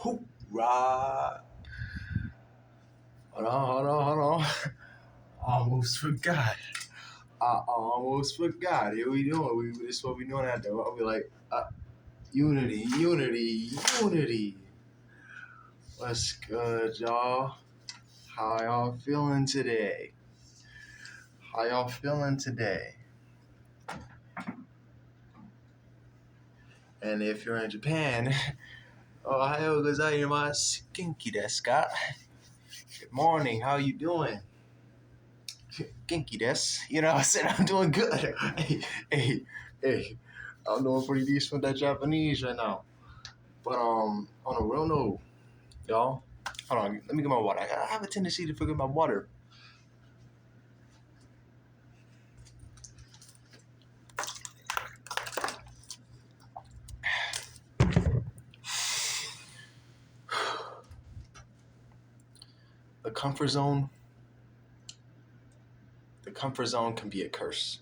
Hoorah! Hold on. Almost forgot. I almost forgot. Here we doing. This is what we doing after. I'll be like, unity. What's good, y'all? How y'all feeling today? And if you're in Japan, Ohio gozaimasu. Genki desu ka? Good morning. How you doing? Genki desu. You know, I said I'm doing good. Hey. I'm doing pretty decent with that Japanese right now. But on a real note, y'all, hold on, let me get my water. I have a tendency to forget my water. The comfort zone can be a curse.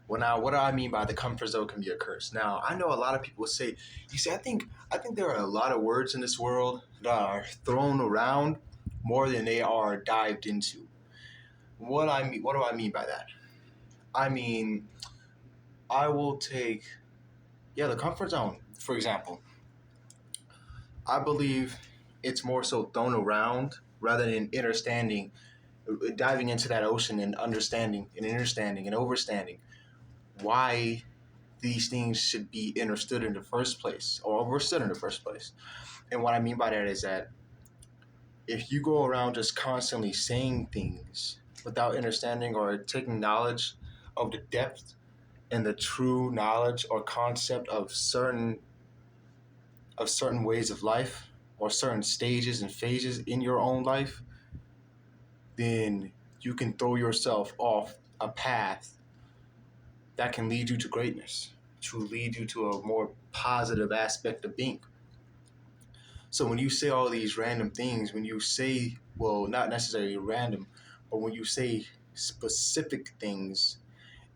Well, now, what do I mean by the comfort zone can be a curse? Now, I know a lot of people say, you see, I think there are a lot of words in this world that are thrown around more than they are dived into. What do I mean by that? I mean, I will take, the comfort zone, for example. I believe it's more so thrown around rather than understanding, diving into that ocean and understanding and overstanding why these things should be understood in the first place or overstood in the first place. And what I mean by that is that if you go around just constantly saying things without understanding or taking knowledge of the depth and the true knowledge or concept of certain ways of life or certain stages and phases in your own life, then you can throw yourself off a path that can lead you to greatness, to lead you to a more positive aspect of being. So when you say all these random things, when you say, well, not necessarily random, but when you say specific things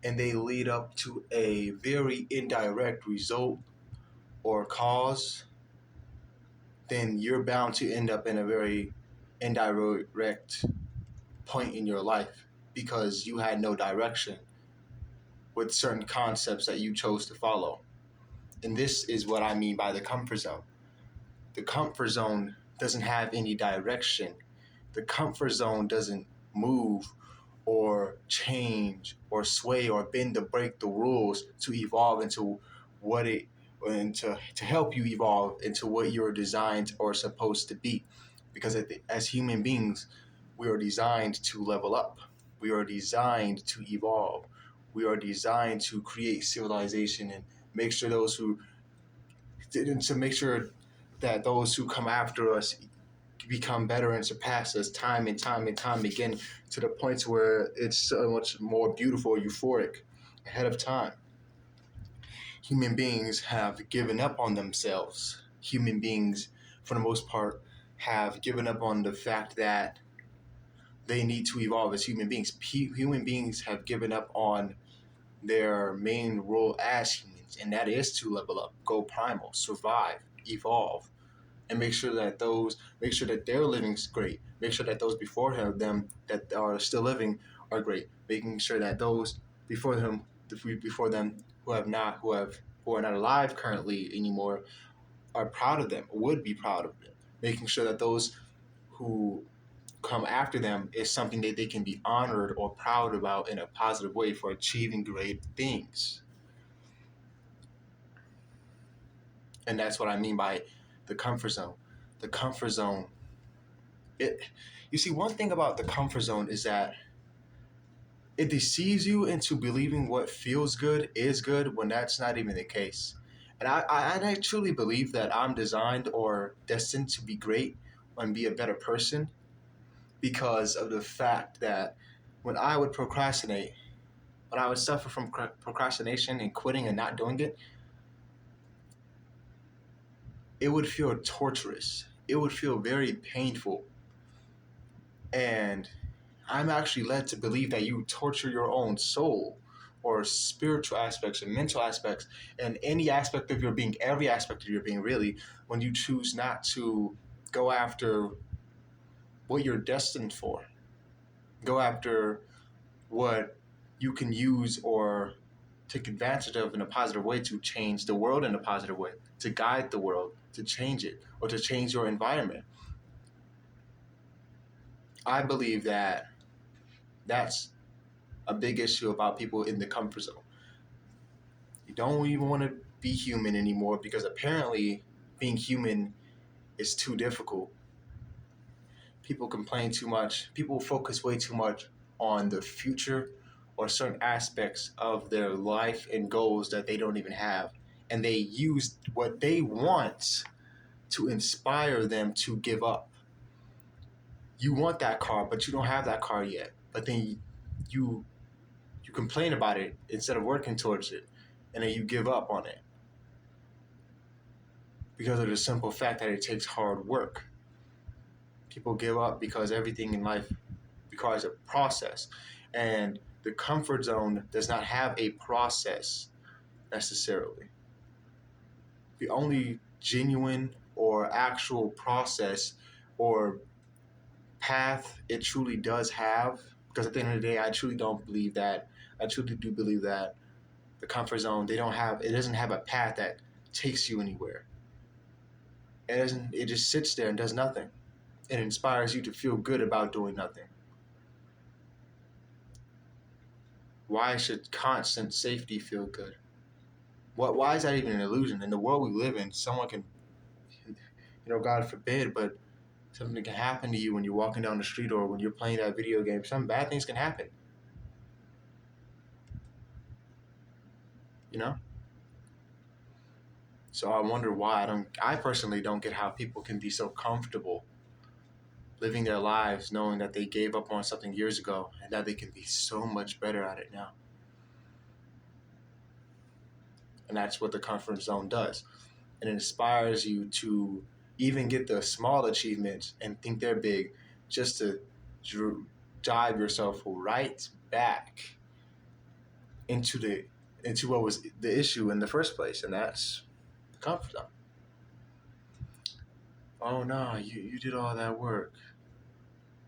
and they lead up to a very indirect result or cause, then you're bound to end up in a very indirect point in your life because you had no direction with certain concepts that you chose to follow. And this is what I mean by the comfort zone. The comfort zone doesn't have any direction. The comfort zone doesn't move or change or sway or bend or break the rules to evolve into to help you evolve into what you're designed or supposed to be. Because as human beings, we are designed to level up. We are designed to evolve. We are designed to create civilization and make sure that those who come after us become better and surpass us time and time again to the points where it's so much more beautiful, euphoric ahead of time. Human beings have given up on themselves. Human beings, for the most part, have given up on the fact that they need to evolve as human beings. Human beings have given up on their main role as humans, and that is to level up, go primal, survive, evolve, and make sure that their living's great. Make sure that those before them that are still living are great. Making sure that those before them who are not alive currently anymore are proud of them, would be proud of them. Making sure that those who come after them is something that they can be honored or proud about in a positive way for achieving great things. And that's what I mean by the comfort zone. The comfort zone. You see, one thing about the comfort zone is that it deceives you into believing what feels good is good when that's not even the case. And I truly believe that I'm designed or destined to be great and be a better person because of the fact that when I would procrastinate, when I would suffer from procrastination and quitting and not doing it, it would feel torturous. It would feel very painful. And I'm actually led to believe that you torture your own soul or spiritual aspects and mental aspects and any aspect of your being, every aspect of your being really, when you choose not to go after what you're destined for, go after what you can use or take advantage of in a positive way to change the world in a positive way, to guide the world, to change it, or to change your environment. I believe that that's a big issue about people in the comfort zone. You don't even want to be human anymore because apparently being human is too difficult. People complain too much. People focus way too much on the future or certain aspects of their life and goals that they don't even have. And they use what they want to inspire them to give up. You want that car, but you don't have that car yet. But then you complain about it instead of working towards it, and then you give up on it because of the simple fact that it takes hard work. People give up because everything in life requires a process, and the comfort zone does not have a process necessarily. The only genuine or actual process or path it truly does have, because at the end of the day, I truly do believe that the comfort zone, it doesn't have a path that takes you anywhere. It just sits there and does nothing. It inspires you to feel good about doing nothing. Why should constant safety feel good? Why is that even an illusion? In the world we live in, someone can, God forbid, but something can happen to you when you're walking down the street or when you're playing that video game. Some bad things can happen. You know? So I wonder why. I personally don't get how people can be so comfortable living their lives knowing that they gave up on something years ago and that they can be so much better at it now. And that's what the comfort zone does. It inspires you to even get the small achievements and think they're big, just to dive yourself right back into what was the issue in the first place, and that's the comfort zone. Oh no, you did all that work.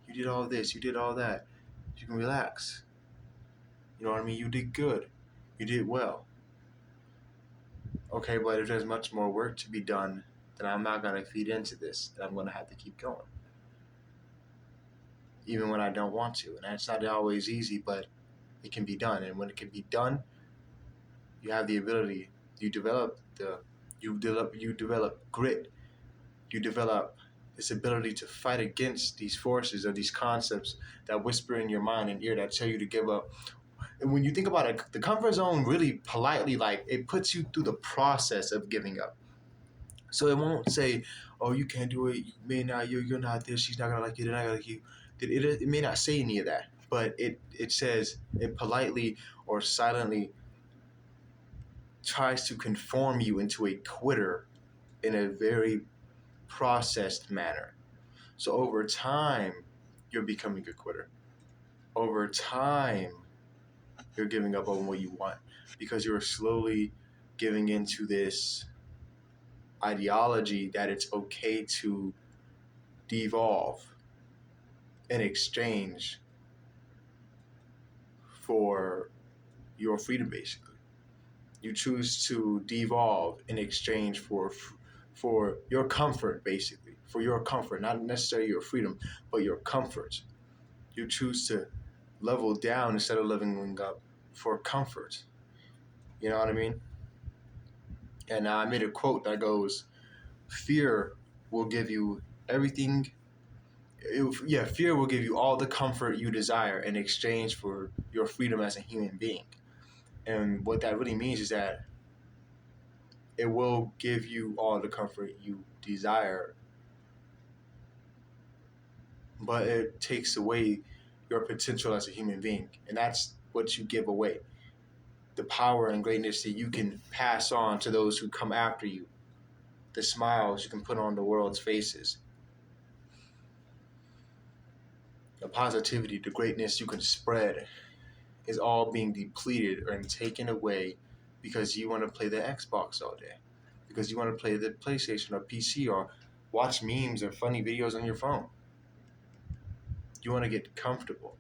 You did all this, you did all that. You can relax. You know what I mean? You did good. You did well. Okay, but if there's much more work to be done, then I'm not going to feed into this. And I'm going to have to keep going. Even when I don't want to. And that's not always easy, but it can be done. And when it can be done, you have the ability. You develop grit. You develop this ability to fight against these forces or these concepts that whisper in your mind and ear that tell you to give up. And when you think about it, the comfort zone really politely, like, it puts you through the process of giving up. So it won't say, "Oh, you can't do it. You may not. You're not this. She's not gonna like you. They're not gonna like you." It may not say any of that, but it says, it politely or silently tries to conform you into a quitter in a very processed manner. So over time, you're becoming a quitter. Over time, you're giving up on what you want because you're slowly giving into this ideology that it's okay to devolve in exchange for your freedom. Basically, you choose to devolve in exchange for your comfort, basically, for your comfort, not necessarily your freedom, but your comfort. You choose to level down instead of leveling up for comfort. You know what I mean? And I made a quote that goes, "Fear will give you everything." Fear will give you all the comfort you desire in exchange for your freedom as a human being. And what that really means is that it will give you all the comfort you desire, but it takes away your potential as a human being. And that's what you give away. The power and greatness that you can pass on to those who come after you. The smiles you can put on the world's faces. The positivity, the greatness you can spread is all being depleted and taken away because you want to play the Xbox all day, because you want to play the PlayStation or PC or watch memes or funny videos on your phone. You want to get comfortable.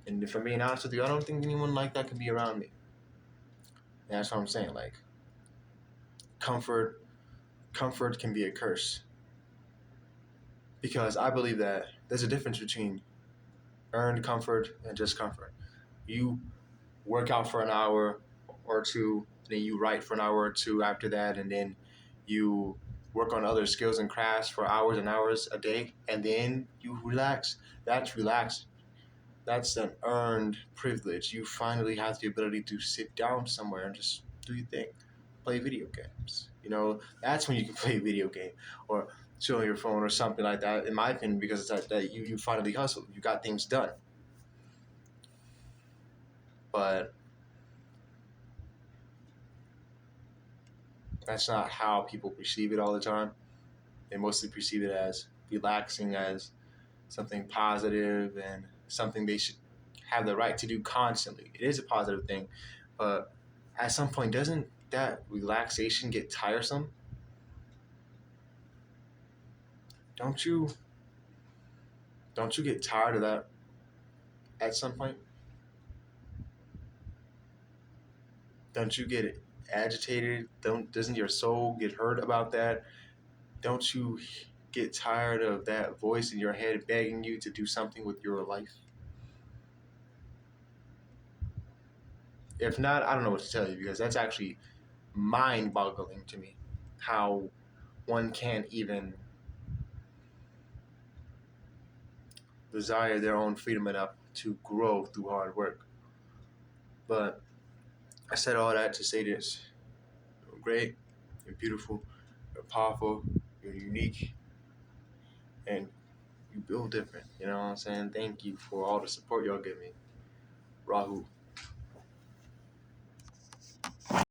And if I'm being honest with you, I don't think anyone like that can be around me. And that's what I'm saying. Like, comfort can be a curse. Because I believe that there's a difference between earned comfort and just comfort. You work out for an hour or two, then you write for an hour or two after that, and then you work on other skills and crafts for hours and hours a day, and then you relax. That's relaxed. That's an earned privilege. You finally have the ability to sit down somewhere and just do your thing, play video games. That's when you can play a video game or chill on your phone or something like that, in my opinion, because it's that you finally hustled. You got things done. But that's not how people perceive it all the time. They mostly perceive it as relaxing, as something positive and something they should have the right to do constantly. It is a positive thing, but at some point, doesn't that relaxation get tiresome? Don't you get tired of that at some point? Don't you get agitated? Doesn't your soul get hurt about that? Don't you get tired of that voice in your head begging you to do something with your life? If not, I don't know what to tell you, because that's actually mind-boggling to me how one can't even desire their own freedom enough to grow through hard work. But I said all that to say this. You're great, you're beautiful, you're powerful, you're unique, and you build different. You know what I'm saying? Thank you for all the support y'all give me. Rahul.